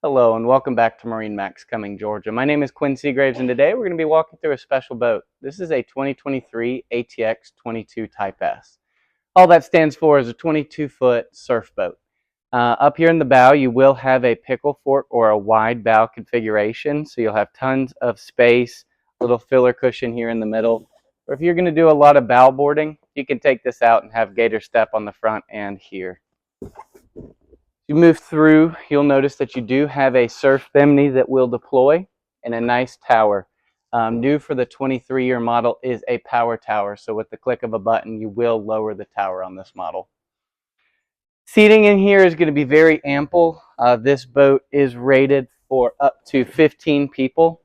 Hello and welcome back to MarineMax Cumming, Georgia. My name is Quinn Seagraves and today we're going to be walking through a special boat. This is a 2023 ATX 22 Type S. All that stands for is a 22-foot surf boat. Up here in the bow you will have a pickle fork or a wide bow configuration, so you'll have tons of space, little filler cushion here in the middle. Or if you're going to do a lot of bow boarding, you can take this out and have gator step on the front and here. You move through, you'll notice that you do have a surf bimini that will deploy and a nice tower. New for the 23-year model is a power tower, so with the click of a button you will lower the tower on this model. Seating in here is going to be very ample. This boat is rated for up to 15 people.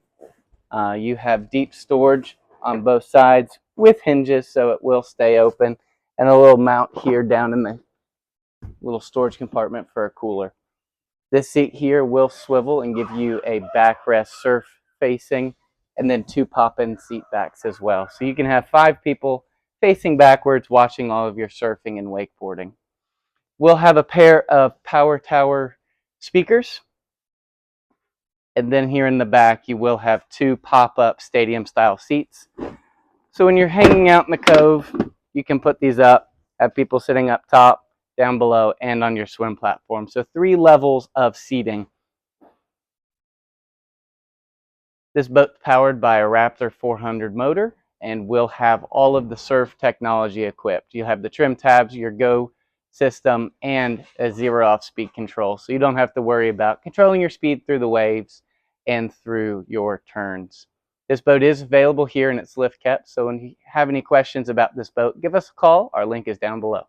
You have deep storage on both sides with hinges, so it will stay open, and a little mount here down in the little storage compartment for a cooler. This seat here will swivel and give you a backrest surf facing and then two pop-in seat backs as well. So you can have 5 people facing backwards watching all of your surfing and wakeboarding. We'll have a pair of power tower speakers. And then here in the back you will have 2 pop-up stadium style seats. So when you're hanging out in the cove, you can put these up, have people sitting up top, down below, and on your swim platform. So 3 levels of seating. This boat's powered by a Raptor 400 motor and will have all of the surf technology equipped. You have the trim tabs, your go system, and a 0-off speed control. So you don't have to worry about controlling your speed through the waves and through your turns. This boat is available here and it's lift kept. So when you have any questions about this boat, give us a call. Our link is down below.